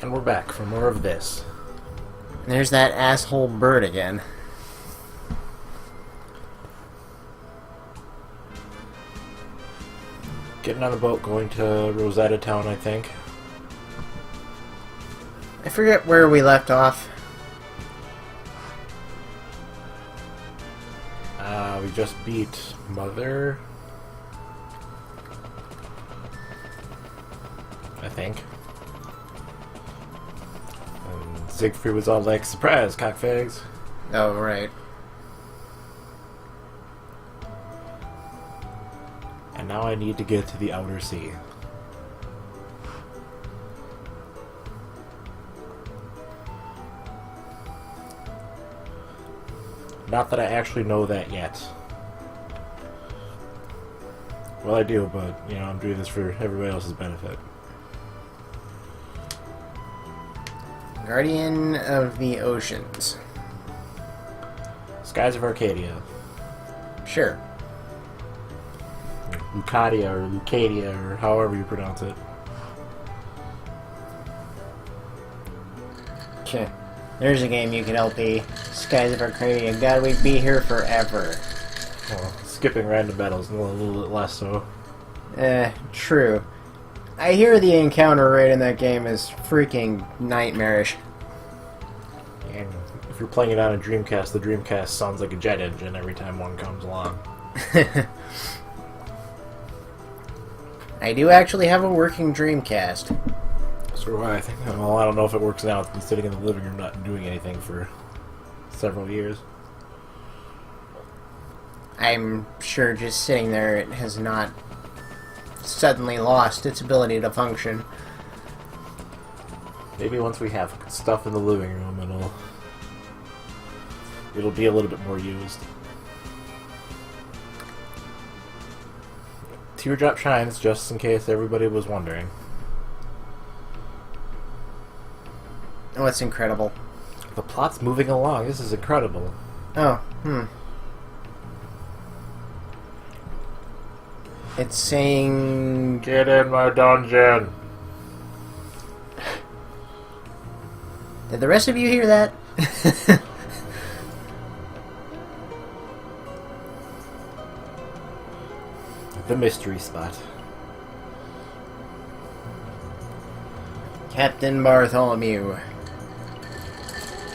And we're back for more of this. There's that asshole bird again. Getting on the boat, going to Rosetta Town, I think. I forget where we left off. We just beat Mother, I think. And Siegfried was all like, "Surprise, cockfags!" Oh, right. And now I need to get to the outer sea. Not that I actually know that yet. Well, I do, but, you know, I'm doing this for everybody else's benefit. Guardian of the Oceans. Skies of Arcadia. Sure. Lucadia, or Lucadia, or however you pronounce it. Okay. There's a game you could LP. Skies of Arcadia. God, we'd be here forever. Well, skipping random battles, a little bit less so. True. I hear the encounter rate in that game is freaking nightmarish. And if you're playing it on a Dreamcast, the Dreamcast sounds like a jet engine every time one comes along. I do actually have a working Dreamcast. So do I think. Well, I don't know if it works now. It's been sitting in the living room not doing anything for several years. I'm sure just sitting there it has not suddenly lost its ability to function. Maybe once we have stuff in the living room, it'll be a little bit more used. Teardrop shines, just in case everybody was wondering. Oh, it's incredible. The plot's moving along. This is incredible. Oh, It's saying... Get in my dungeon! Did the rest of you hear that? The mystery spot. Captain Bartholomew.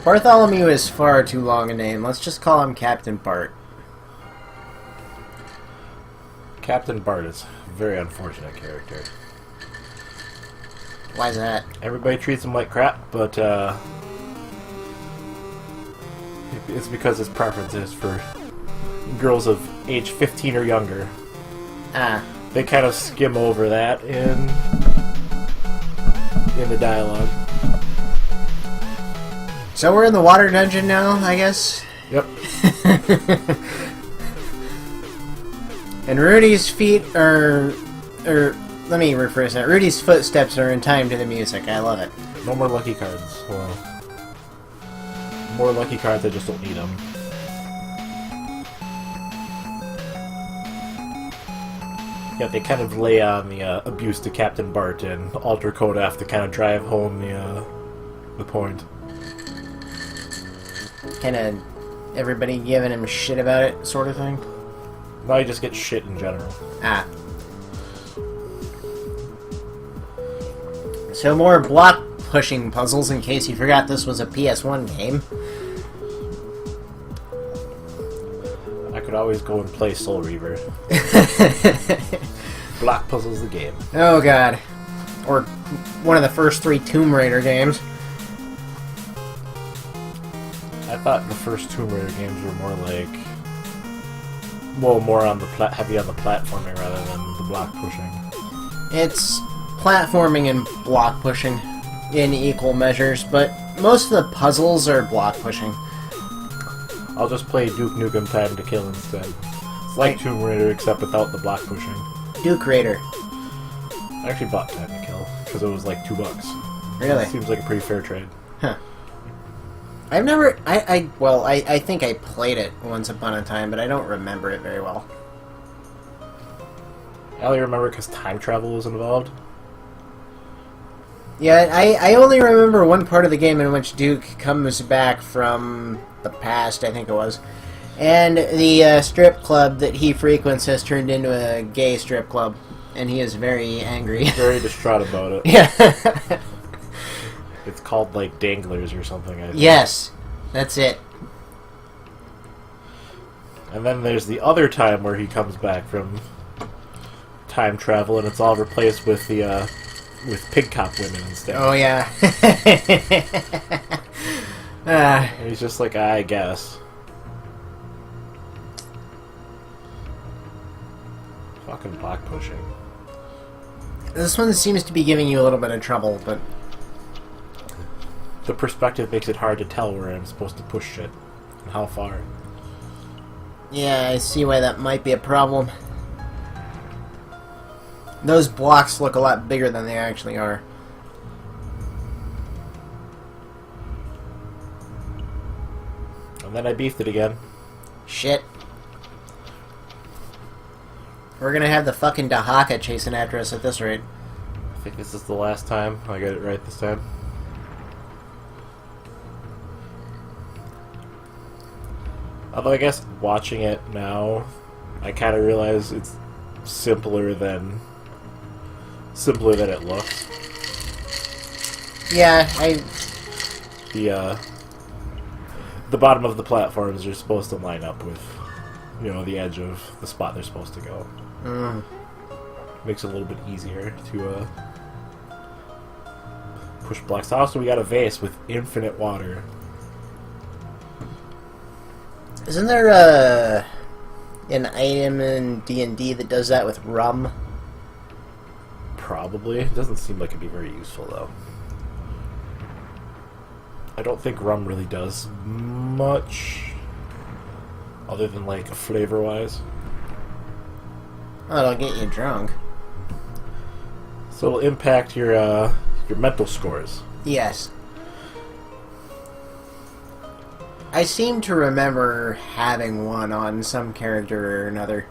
Bartholomew is far too long a name. Let's just call him Captain Bart. Captain Bart is a very unfortunate character. Why's that? Everybody treats him like crap, but it's because his preference is for girls of age 15 or younger. Ah. They kind of skim over that in the dialogue. So we're in the water dungeon now, I guess? Yep. And Rudy's feet are... let me rephrase that. Rudy's footsteps are in time to the music. I love it. No more lucky cards. Well, more lucky cards, I just don't need them. Yeah, they kind of lay on the abuse to Captain Bart and alter Kodaf to kind of drive home the point. Kind of everybody giving him shit about it, sort of thing? Now you just get shit in general. Ah. So more block pushing puzzles, in case you forgot this was a PS1 game. I could always go and play Soul Reaver. Block puzzles the game. Oh god. Or one of the first 3 Tomb Raider games. I thought the first Tomb Raider games were more like... Well, more on the heavy on the platforming rather than the block pushing. It's platforming and block pushing in equal measures, but most of the puzzles are block pushing. I'll just play Duke Nukem Time to Kill instead. It's like Tomb Raider, except without the block pushing. Duke Raider. I actually bought Time to Kill, because it was like $2. Really? Seems like a pretty fair trade. Huh. I've never... I think I played it once upon a time, but I don't remember it very well. I only remember because time travel was involved. Yeah, I only remember one part of the game in which Duke comes back from the past, I think it was. And the strip club that he frequents has turned into a gay strip club. And he is very angry. Very distraught about it. Yeah. It's called, like, Danglers or something, I think. Yes, that's it. And then there's the other time where he comes back from time travel, and it's all replaced with the, with pig cop women instead. Oh, yeah. And he's just like, I guess. Fucking block pushing. This one seems to be giving you a little bit of trouble, but... The perspective makes it hard to tell where I'm supposed to push shit. And how far. Yeah, I see why that might be a problem. Those blocks look a lot bigger than they actually are. And then I beefed it again. Shit. We're gonna have the fucking Dahaka chasing after us at this rate. I think this is the last time I get it right this time. Although I guess watching it now, I kind of realize it's simpler than it looks. Yeah, The bottom of the platforms are supposed to line up with, you know, the edge of the spot they're supposed to go. Makes it a little bit easier to push blocks. Also, we got a vase with infinite water. Isn't there an item in D&D that does that with rum? Probably. It doesn't seem like it'd be very useful, though. I don't think rum really does much, other than, like, flavor-wise. Oh, it'll get you drunk. So it'll impact your mental scores. Yes. I seem to remember having one on some character or another.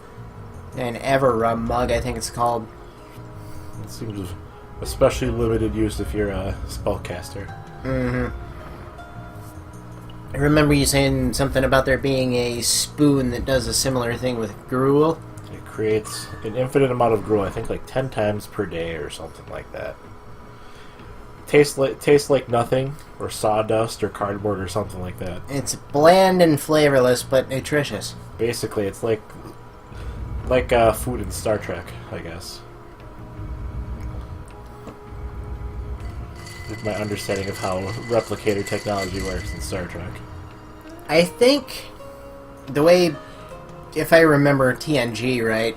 An Ever-Rum mug, I think it's called. It seems of especially limited use if you're a spellcaster. Mm-hmm. I remember you saying something about there being a spoon that does a similar thing with gruel. It creates an infinite amount of gruel, I think like 10 times per day or something like that. Tastes like nothing, or sawdust, or cardboard, or something like that. It's bland and flavorless, but nutritious. Basically, it's like food in Star Trek, I guess. With my understanding of how replicator technology works in Star Trek. I think the way, if I remember TNG right,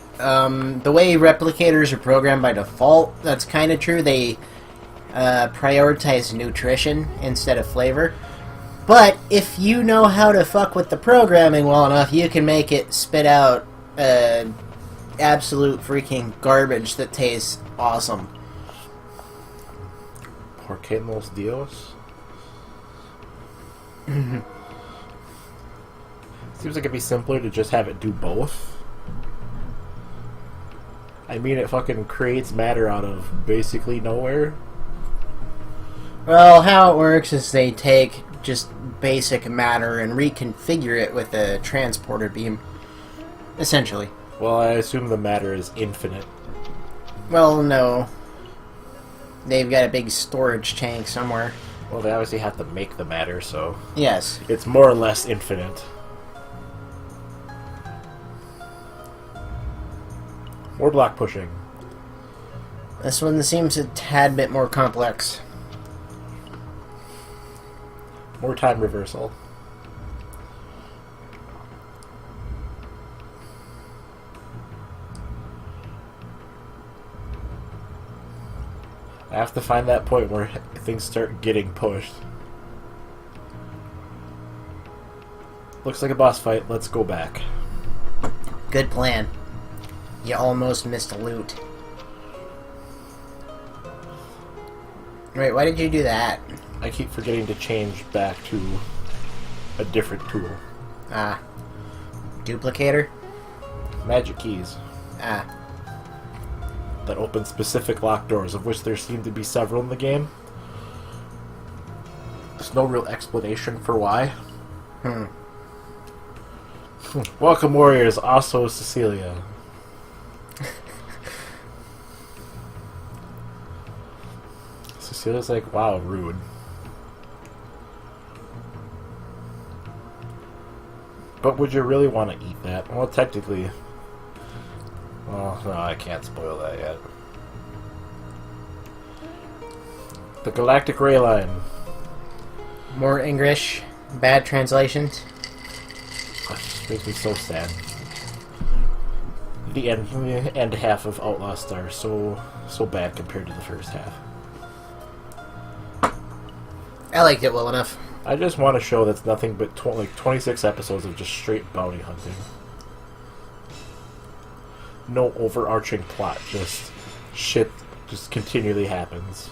the way replicators are programmed by default, that's kind of true. They prioritize nutrition instead of flavor. But if you know how to fuck with the programming well enough, you can make it spit out absolute freaking garbage that tastes awesome. ¿Por qué los Dios? Seems like it'd be simpler to just have it do both. I mean, it fucking creates matter out of basically nowhere. Well, how it works is they take just basic matter and reconfigure it with a transporter beam. Essentially. Well, I assume the matter is infinite. Well, no. They've got a big storage tank somewhere. Well, they obviously have to make the matter, so... Yes. It's more or less infinite. More block pushing. This one seems a tad bit more complex. More time reversal. I have to find that point where things start getting pushed. Looks like a boss fight. Let's go back. Good plan. You almost missed a loot. Wait, why did you do that? I keep forgetting to change back to a different tool. Ah. Duplicator? Magic keys. Ah. That open specific locked doors, of which there seem to be several in the game. There's no real explanation for why. Hmm. Welcome, warriors. Also, Cecilia. Cecilia's like, wow, rude. But would you really want to eat that? Well, technically... Well, no, I can't spoil that yet. The Galactic Ray Line. More English, bad translations. That just makes me so sad. The end half of Outlaw Star so bad compared to the first half. I liked it well enough. I just want a show that's nothing but 26 episodes of just straight bounty hunting. No overarching plot, just shit just continually happens.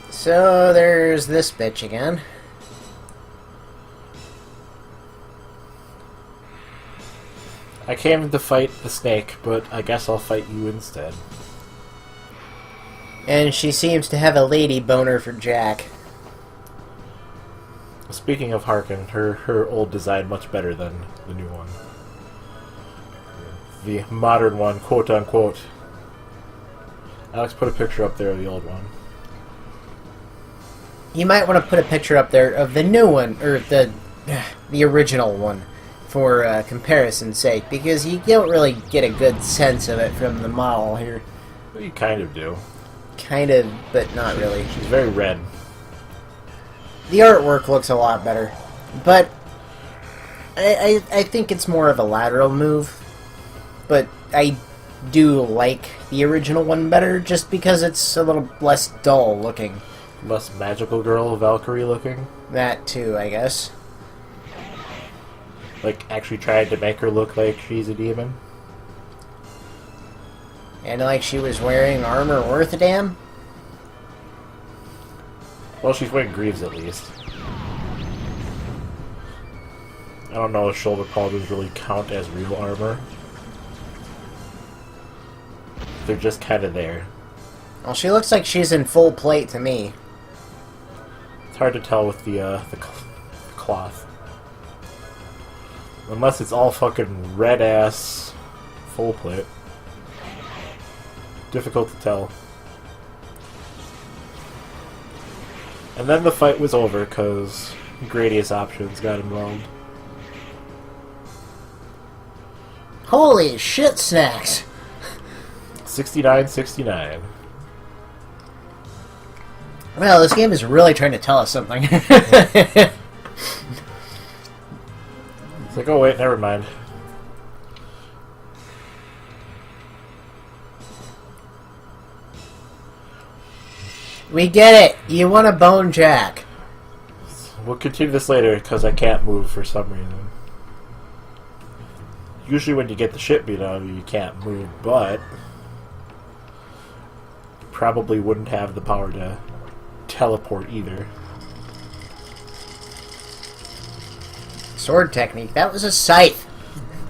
So there's this bitch again. I came to fight the snake, but I guess I'll fight you instead. And she seems to have a lady boner for Jack. Speaking of Harkin, her old design much better than the new one. The modern one, quote unquote. Alex, put a picture up there of the old one. You might want to put a picture up there of the new one, or the original one, for comparison's sake, because you don't really get a good sense of it from the model here. Well, you kind of do. Kind of, but not really. She's very red. The artwork looks a lot better, but I think it's more of a lateral move, but I do like the original one better just because it's a little less dull looking. Less magical girl, Valkyrie looking. That too, I guess. Like, actually tried to make her look like she's a demon. And like she was wearing armor worth a damn? Well, she's wearing greaves at least. I don't know if shoulder pauldrons really count as real armor. They're just kind of there. Well, she looks like she's in full plate to me. It's hard to tell with the cloth. Unless it's all fucking red-ass full plate. Difficult to tell. And then the fight was over because Gradius Options got involved. Holy shit snacks! 69-69. Well, this game is really trying to tell us something. It's like, oh wait, never mind. We get it! You want to bone Jack. We'll continue this later because I can't move for some reason. Usually when you get the shit beat out of you, you can't move, but probably wouldn't have the power to teleport either. Sword technique. That was a scythe.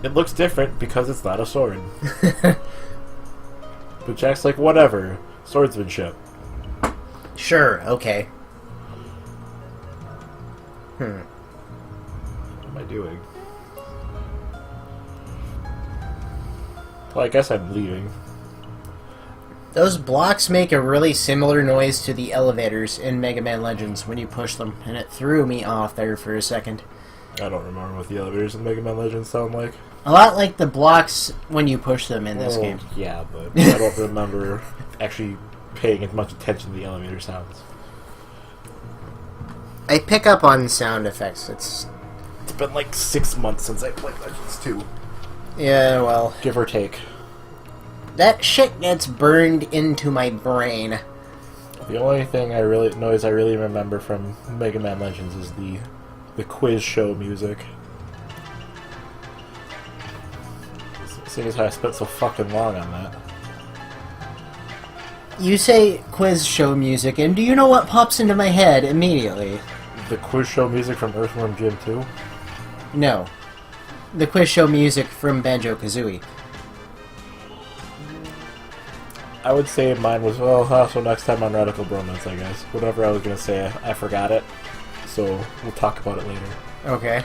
It looks different because it's not a sword. But Jack's like, whatever. Swordsmanship. Sure, okay. What am I doing? Well, I guess I'm leaving. Those blocks make a really similar noise to the elevators in Mega Man Legends when you push them, and it threw me off there for a second. I don't remember what the elevators in Mega Man Legends sound like. A lot like the blocks when you push them in this game. Yeah, but I don't remember actually paying as much attention to the elevator sounds. I pick up on sound effects. It's been like 6 months since I played Legends 2. Yeah, well, Give or take. that shit gets burned into my brain. The only thing I really remember from Mega Man Legends is the quiz show music. Seeing as how I spent so fucking long on that. You say quiz show music, and do you know what pops into my head immediately? The quiz show music from Earthworm Jim 2? No. The quiz show music from Banjo-Kazooie. I would say mine was, so next time on Radical Bromance, I guess. Whatever I was going to say, I forgot it. So we'll talk about it later. Okay.